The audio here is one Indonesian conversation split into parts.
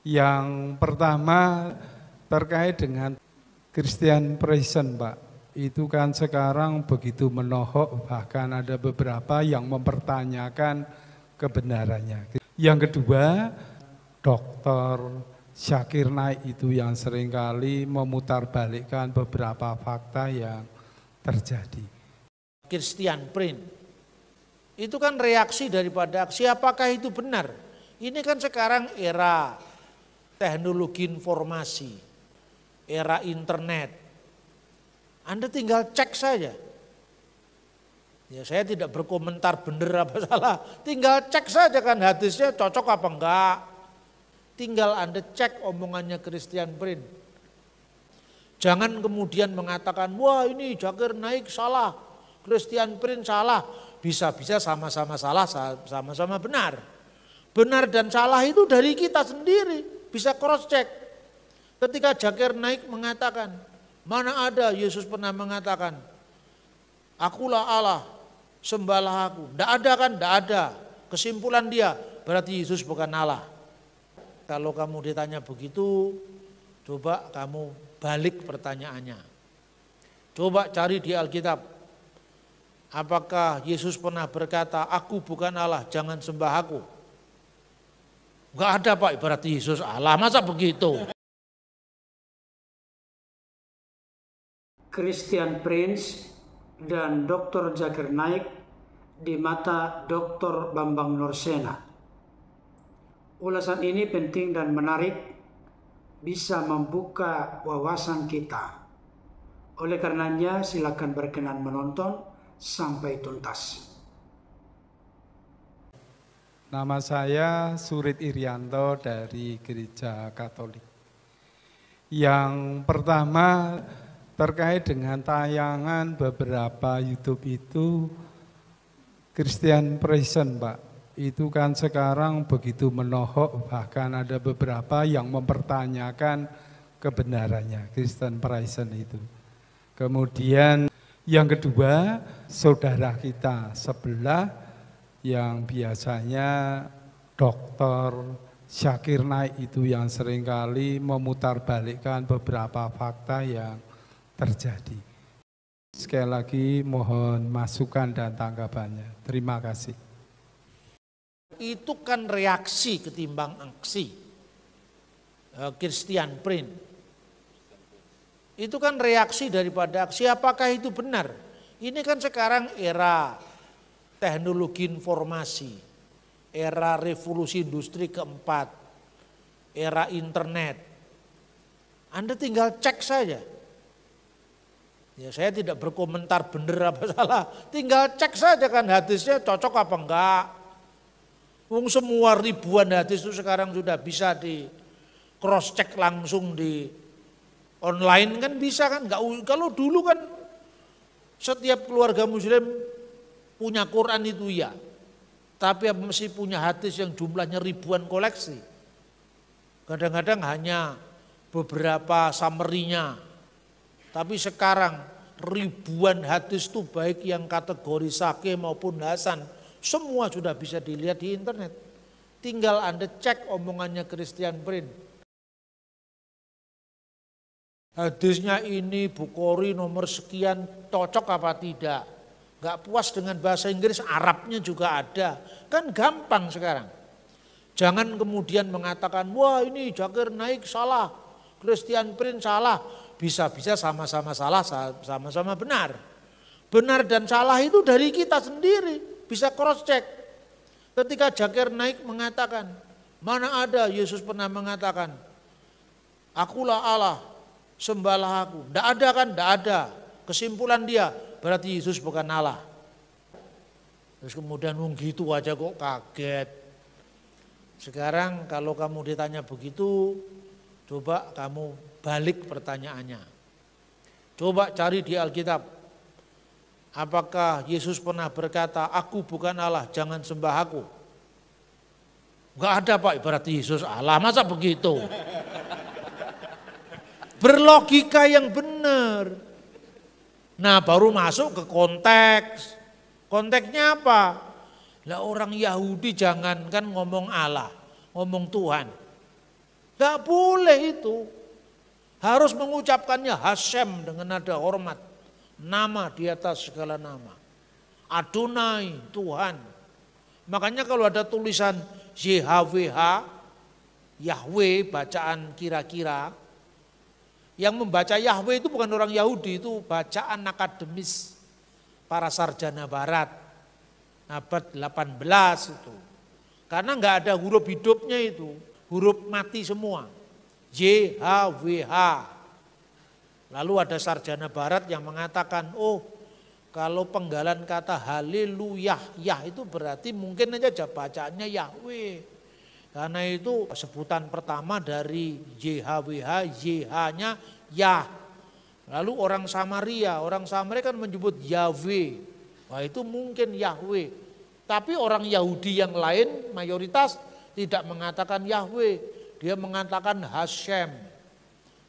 Yang pertama terkait dengan Christian Present, Pak. Itu kan sekarang begitu menohok, bahkan ada beberapa yang mempertanyakan kebenarannya. Yang kedua, Dr. Zakir Naik itu yang seringkali memutarbalikkan beberapa fakta yang terjadi. Christian Prince itu kan reaksi daripada aksi, apakah itu benar? Ini kan sekarang era teknologi informasi, era internet. Anda tinggal cek saja. Ya, saya tidak berkomentar benar apa salah, tinggal cek saja kan hadisnya cocok apa enggak. Tinggal Anda cek omongannya Christian Prince. Jangan kemudian mengatakan, wah ini Zakir Naik salah, Christian Prince salah. Bisa-bisa sama-sama salah, sama-sama benar. Benar dan salah itu dari kita sendiri, bisa cross check. Ketika Zakir Naik mengatakan, mana ada Yesus pernah mengatakan, akulah Allah, sembahlah aku. Tidak ada kan? Tidak ada. Kesimpulan dia, berarti Yesus bukan Allah. Kalau kamu ditanya begitu, coba kamu balik pertanyaannya. Coba cari di Alkitab. Apakah Yesus pernah berkata, aku bukan Allah, jangan sembah aku? Enggak ada Pak, berarti Yesus Allah, masa begitu? Christian Prince dan Dr. Zakir Naik di mata Dr. Bambang Nursena. Ulasan ini penting dan menarik, bisa membuka wawasan kita. Oleh karenanya silakan berkenan menonton sampai tuntas. Nama saya Surit Irianto dari Gereja Katolik. Yang pertama terkait dengan tayangan beberapa YouTube itu Christian Present, Pak. Itu kan sekarang begitu menohok, bahkan ada beberapa yang mempertanyakan kebenarannya Christian Present itu. Kemudian yang kedua, saudara kita sebelah yang biasanya Dr. Zakir Naik itu yang seringkali memutarbalikkan beberapa fakta yang terjadi. Sekali lagi mohon masukan dan tanggapannya. Terima kasih. Itu kan reaksi ketimbang aksi. Christian Prince. Itu kan reaksi daripada aksi, apakah itu benar? Ini kan sekarang era teknologi informasi, era revolusi industri keempat, era internet. Anda tinggal cek saja. Ya, saya tidak berkomentar benar apa salah, tinggal cek saja kan hadisnya cocok apa enggak. Semua ribuan hadis itu sekarang sudah bisa di cross check langsung di online kan bisa kan? Enggak, kalau dulu kan setiap keluarga muslim punya Quran itu ya. Tapi mesti punya hadis yang jumlahnya ribuan koleksi. Kadang-kadang hanya beberapa summary-nya. Tapi sekarang ribuan hadis itu baik yang kategori sahih maupun hasan. Semua sudah bisa dilihat di internet. Tinggal Anda cek omongannya Christian Prince. Hadisnya ini Bukhari nomor sekian cocok apa tidak. Gak puas dengan bahasa Inggris, Arabnya juga ada. Kan gampang sekarang. Jangan kemudian mengatakan, wah ini Zakir Naik salah, Christian Prince salah. Bisa-bisa sama-sama salah, sama-sama benar. Benar dan salah itu dari kita sendiri, bisa cross check. Ketika Zakir Naik mengatakan, mana ada Yesus pernah mengatakan, akulah Allah, sembahlah aku. Tidak ada kan? Tidak ada. Kesimpulan dia, berarti Yesus bukan Allah. Terus kemudian gitu aja kok kaget. Sekarang kalau kamu ditanya begitu, coba kamu balik pertanyaannya. Coba cari di Alkitab. Apakah Yesus pernah berkata, aku bukan Allah, jangan sembah aku? Enggak ada Pak, berarti Yesus Allah. Masa begitu? Berlogika yang benar. Nah baru masuk ke konteks. Konteksnya apa? Lah orang Yahudi jangankan ngomong Allah, ngomong Tuhan. Tidak boleh itu. Harus mengucapkannya Hashem dengan nada hormat. Nama di atas segala nama. Adonai, Tuhan. Makanya kalau ada tulisan YHWH, Yahweh bacaan kira-kira. Yang membaca Yahweh itu bukan orang Yahudi, itu bacaan akademis para sarjana barat. Abad 18 itu. Karena enggak ada huruf hidupnya itu. Huruf mati semua. YHWH. Lalu ada sarjana barat yang mengatakan, oh kalau penggalan kata haleluya, Yah itu berarti mungkin aja bacaannya Yahweh. Karena itu sebutan pertama dari YHWH, YH-nya Yah. Lalu orang Samaria kan menyebut Yahweh. Wah itu mungkin Yahweh. Tapi orang Yahudi yang lain mayoritas tidak mengatakan Yahweh. Dia mengatakan Hashem.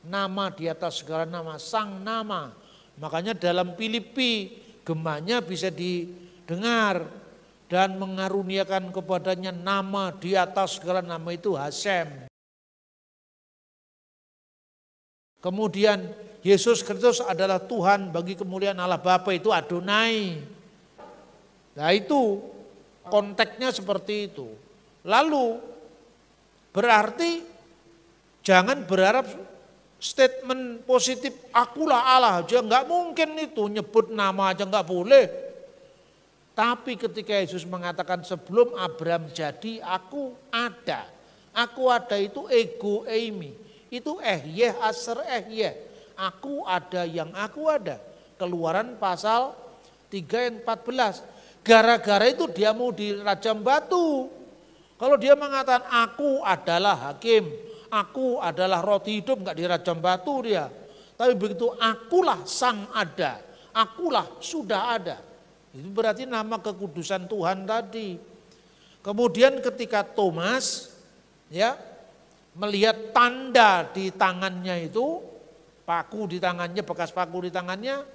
Nama di atas segala nama, sang nama. Makanya dalam Filipi gemanya bisa didengar. Dan mengaruniakan kepadanya nama di atas segala nama itu Hashem. Kemudian Yesus Kristus adalah Tuhan bagi kemuliaan Allah Bapa itu Adonai. Nah itu konteksnya seperti itu. Lalu berarti jangan berharap statement positif akulah Allah aja, enggak mungkin itu, nyebut nama aja enggak boleh. Tapi ketika Yesus mengatakan sebelum Abraham jadi aku ada. Aku ada itu ego eimi. Itu ehyeh aser ehyeh. Aku ada yang aku ada. Keluaran pasal 3 ayat 14. Gara-gara itu dia mau dirajam batu. Kalau dia mengatakan aku adalah hakim. Aku adalah roti hidup, enggak dirajam batu dia. Tapi begitu akulah sang ada. Akulah sudah ada. Itu berarti nama kekudusan Tuhan tadi. Kemudian ketika Thomas ya melihat tanda di tangannya itu, paku di tangannya, bekas paku di tangannya,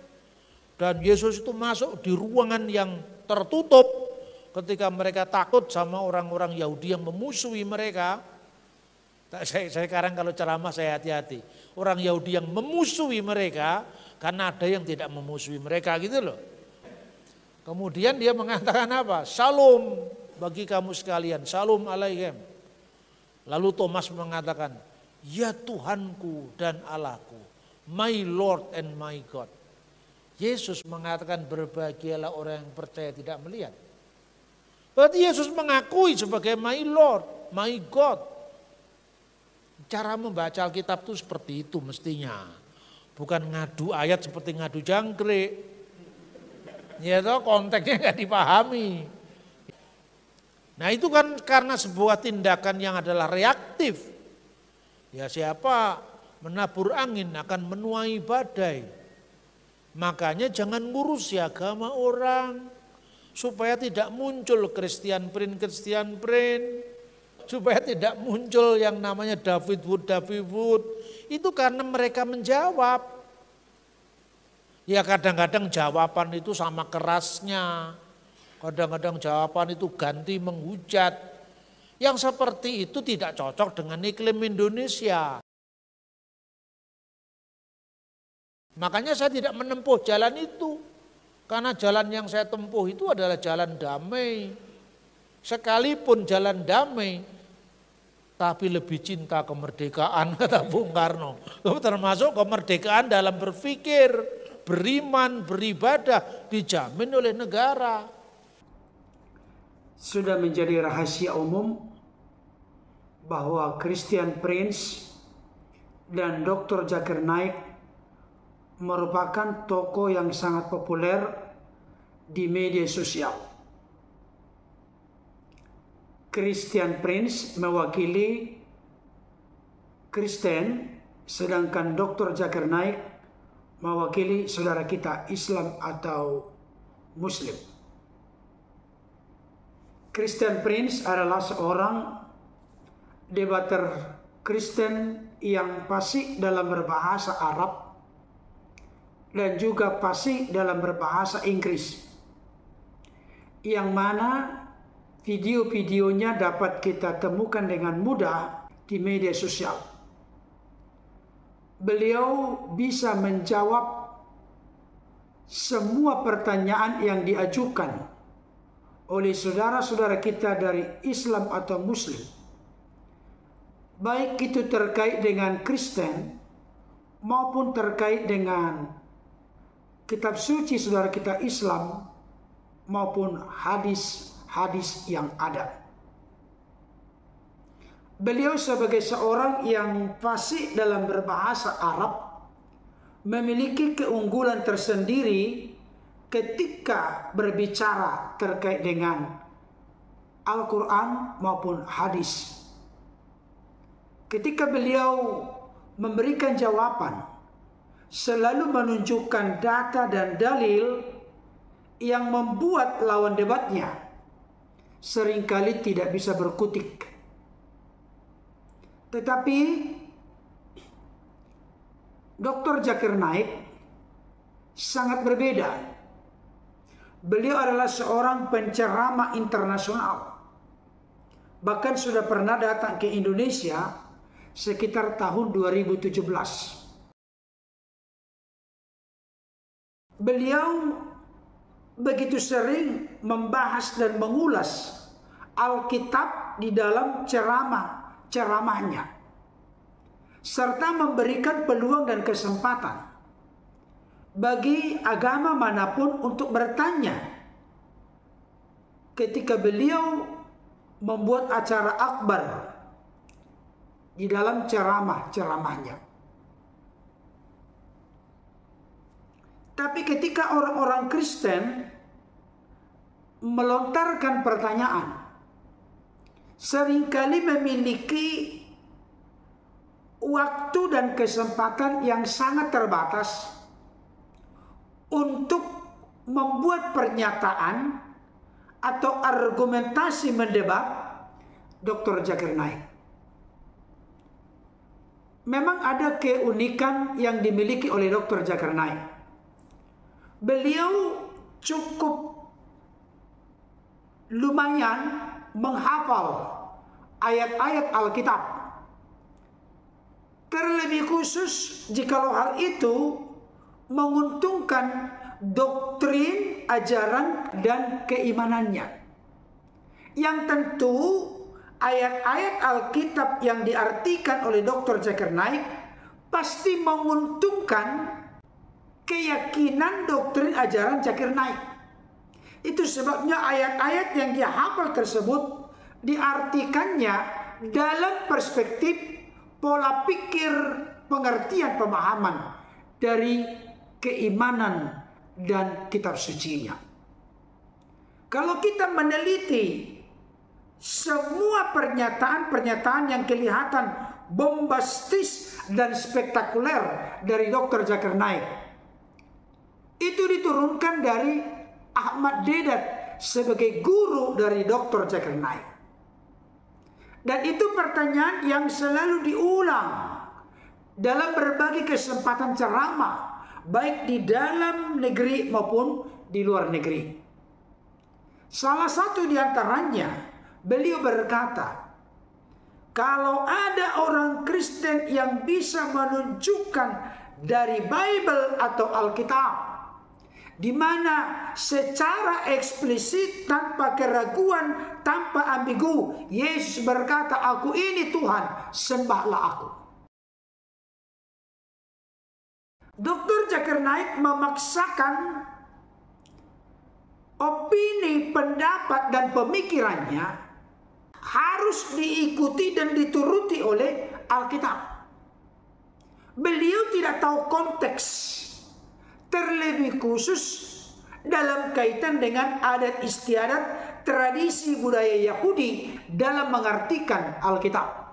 dan Yesus itu masuk di ruangan yang tertutup ketika mereka takut sama orang-orang Yahudi yang memusuhi mereka. Saya sekarang kalau ceramah saya hati-hati. Orang Yahudi yang memusuhi mereka karena ada yang tidak memusuhi mereka gitu loh. Kemudian dia mengatakan apa? Shalom bagi kamu sekalian, shalom alaikum. Lalu Thomas mengatakan, ya Tuhanku dan Allahku, my Lord and my God. Yesus mengatakan berbahagialah orang yang percaya tidak melihat. Berarti Yesus mengakui sebagai my Lord, my God. Cara membaca Alkitab itu seperti itu mestinya. Bukan ngadu ayat seperti ngadu jangkrik. Ya toh konteksnya nggak dipahami. Nah itu kan karena sebuah tindakan yang adalah reaktif. Ya siapa menabur angin akan menuai badai. Makanya jangan ngurusi agama orang. Supaya tidak muncul Christian Print. Supaya tidak muncul yang namanya David Wood. Itu karena mereka menjawab. Ya kadang-kadang jawaban itu sama kerasnya. Kadang-kadang jawaban itu ganti menghujat. Yang seperti itu tidak cocok dengan iklim Indonesia. Makanya saya tidak menempuh jalan itu. Karena jalan yang saya tempuh itu adalah jalan damai. Sekalipun jalan damai, tapi lebih cinta kemerdekaan, kata Bung Karno. Termasuk kemerdekaan dalam berpikir, beriman, beribadah, dijamin oleh negara. Sudah menjadi rahasia umum bahwa Christian Prince dan Dr. Zakir Naik merupakan tokoh yang sangat populer di media sosial. Christian Prince mewakili Kristen, sedangkan Dr. Zakir Naik mewakili saudara kita Islam atau Muslim. Christian Prince adalah seorang debater Kristen yang fasih dalam berbahasa Arab dan juga fasih dalam berbahasa Inggris, yang mana video-videonya dapat kita temukan dengan mudah di media sosial. Beliau bisa menjawab semua pertanyaan yang diajukan oleh saudara-saudara kita dari Islam atau Muslim, baik itu terkait dengan Kristen maupun terkait dengan kitab suci saudara kita Islam maupun hadis-hadis yang ada. Beliau sebagai seorang yang fasih dalam berbahasa Arab memiliki keunggulan tersendiri ketika berbicara terkait dengan Al-Quran maupun hadis. Ketika beliau memberikan jawaban, selalu menunjukkan data dan dalil yang membuat lawan debatnya seringkali tidak bisa berkutik. Tetapi Dr. Zakir Naik sangat berbeda. Beliau adalah seorang penceramah internasional. Bahkan sudah pernah datang ke Indonesia sekitar tahun 2017. Beliau begitu sering membahas dan mengulas Alkitab di dalam ceramahnya, serta memberikan peluang dan kesempatan bagi agama manapun untuk bertanya. Ketika beliau membuat acara akbar di dalam ceramahnya. Tapi ketika orang-orang Kristen melontarkan pertanyaan, seringkali memiliki waktu dan kesempatan yang sangat terbatas untuk membuat pernyataan atau argumentasi mendebat Dr. Zakir Naik. Memang ada keunikan yang dimiliki oleh Dr. Zakir Naik. Beliau cukup lumayan menghafal ayat-ayat Alkitab. Terlebih khusus jikalau hal itu menguntungkan doktrin, ajaran, dan keimanannya. Yang tentu ayat-ayat Alkitab yang diartikan oleh Dr. Zakir Naik pasti menguntungkan keyakinan doktrin ajaran Zakir Naik. Itu sebabnya ayat-ayat yang dia hafal tersebut diartikannya dalam perspektif pola pikir, pengertian, pemahaman dari keimanan dan kitab sucinya. Kalau kita meneliti semua pernyataan-pernyataan yang kelihatan bombastis dan spektakuler dari Dr. Zakir Naik, itu diturunkan dari Ahmad Deedat sebagai guru dari Dr. Zakir Naik. Dan itu pertanyaan yang selalu diulang dalam berbagai kesempatan ceramah, baik di dalam negeri maupun di luar negeri. Salah satu di antaranya, beliau berkata, kalau ada orang Kristen yang bisa menunjukkan dari Bible atau Alkitab, di mana secara eksplisit, tanpa keraguan, tanpa ambigu, Yesus berkata, "Aku ini Tuhan, sembahlah aku." Dr. Zakir Naik memaksakan opini, pendapat, dan pemikirannya harus diikuti dan dituruti oleh Alkitab. Beliau tidak tahu konteks, terlebih khusus dalam kaitan dengan adat istiadat, tradisi budaya Yahudi dalam mengartikan Alkitab.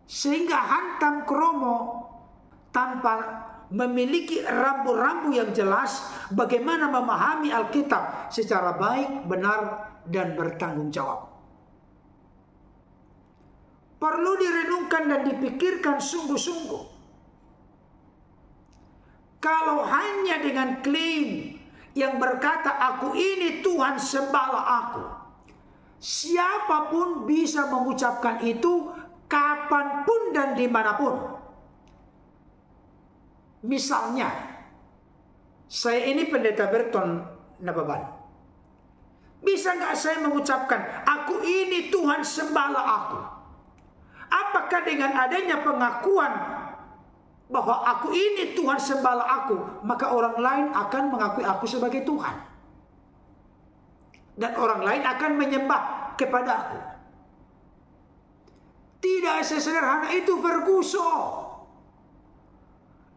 Sehingga hantam kromo tanpa memiliki rambu-rambu yang jelas bagaimana memahami Alkitab secara baik, benar, dan bertanggung jawab. Perlu direnungkan dan dipikirkan sungguh-sungguh. Kalau hanya dengan klaim yang berkata, "Aku ini Tuhan, sembahlah aku," siapapun bisa mengucapkan itu kapanpun dan dimanapun. Misalnya, saya ini pendeta Berton Nababan. Bisa nggak saya mengucapkan, aku ini Tuhan sembahlah aku? Apakah dengan adanya pengakuan bahwa aku ini Tuhan sembahlah aku, maka orang lain akan mengakui aku sebagai Tuhan? Dan orang lain akan menyembah kepada aku. Tidak sesederhana itu, Ferguson.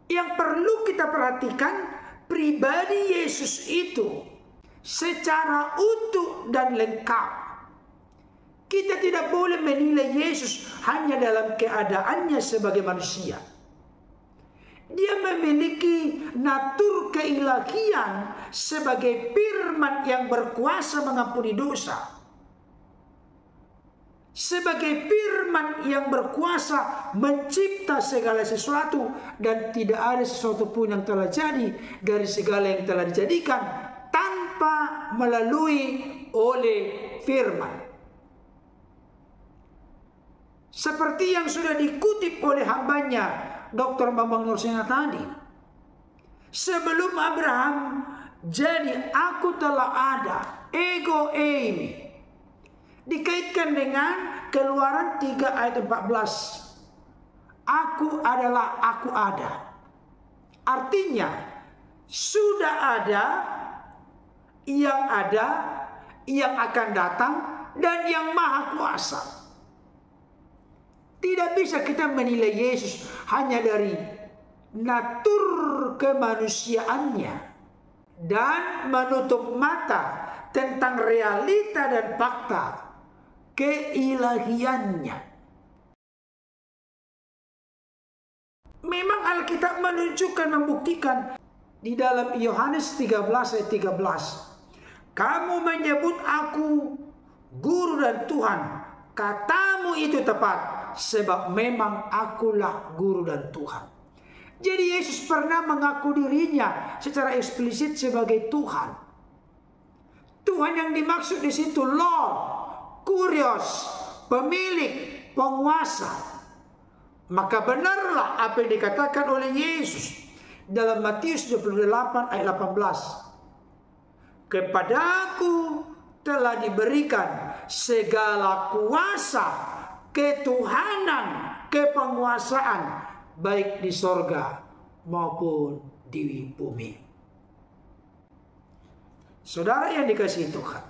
Yang perlu kita perhatikan, pribadi Yesus itu secara utuh dan lengkap. Kita tidak boleh menilai Yesus hanya dalam keadaannya sebagai manusia. Dia memiliki natur keilahian sebagai firman yang berkuasa mengampuni dosa. Sebagai firman yang berkuasa mencipta segala sesuatu, dan tidak ada sesuatu pun yang telah jadi dari segala yang telah dijadikan tanpa melalui oleh firman. Seperti yang sudah dikutip oleh hambanya Dr. Bambang Nursena tadi, sebelum Abraham jadi aku telah ada, ego eimi. Dikaitkan dengan Keluaran 3 ayat 14. Aku adalah aku ada. Artinya sudah ada, yang akan datang, dan yang maha kuasa. Tidak bisa kita menilai Yesus hanya dari natur kemanusiaannya dan menutup mata tentang realita dan fakta keilahiannya. Memang Alkitab menunjukkan, membuktikan di dalam Yohanes 13 ayat 13. Kamu menyebut aku guru dan Tuhan. Katamu itu tepat, sebab memang akulah guru dan Tuhan. Jadi Yesus pernah mengaku dirinya secara eksplisit sebagai Tuhan. Tuhan yang dimaksud di situ Lord, Kurios, pemilik, penguasa. Maka benarlah apa yang dikatakan oleh Yesus dalam Matius 28 ayat 18. Kepadaku telah diberikan segala kuasa, ketuhanan, kepenguasaan, baik di sorga maupun di bumi. Saudara yang dikasihi Tuhan,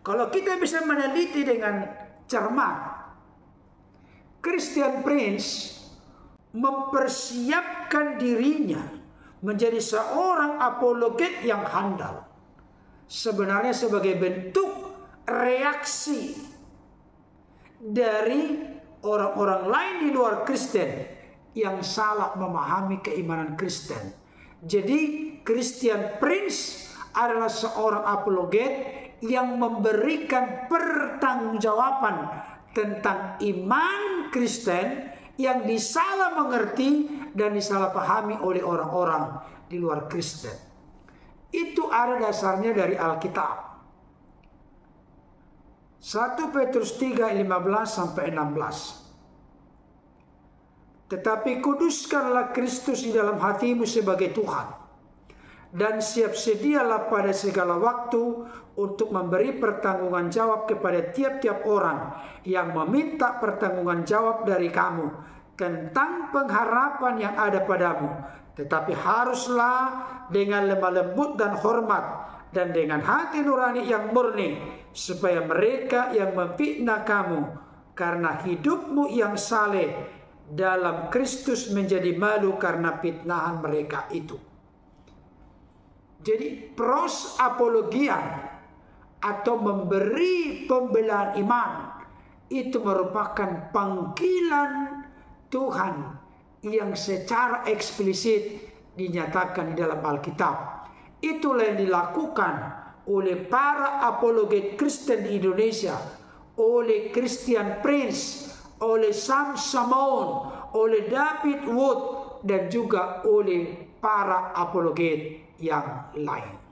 kalau kita bisa meneliti dengan cermat, Christian Prince mempersiapkan dirinya menjadi seorang apologet yang handal. Sebenarnya sebagai bentuk reaksi dari orang-orang lain di luar Kristen yang salah memahami keimanan Kristen. Jadi Christian Prince adalah seorang apologet yang memberikan pertanggungjawaban tentang iman Kristen yang disalah mengerti dan disalahpahami oleh orang-orang di luar Kristen. Itu ada dasarnya dari Alkitab. 1 Petrus 3 15 sampai 16. Tetapi kuduskanlah Kristus di dalam hatimu sebagai Tuhan, dan siap sedialah pada segala waktu untuk memberi pertanggungan jawab kepada tiap-tiap orang yang meminta pertanggungan jawab dari kamu tentang pengharapan yang ada padamu. Tetapi haruslah dengan lemah lembut dan hormat, dan dengan hati nurani yang murni, supaya mereka yang memfitnah kamu karena hidupmu yang saleh dalam Kristus menjadi malu karena fitnahan mereka itu. Jadi pros apologia atau memberi pembelaan iman itu merupakan panggilan Tuhan yang secara eksplisit dinyatakan di dalam Alkitab. Itulah yang dilakukan oleh para apologet Kristen di Indonesia, oleh Christian Prince, oleh Sam Samon, oleh David Wood, dan juga oleh para apologet yang lain.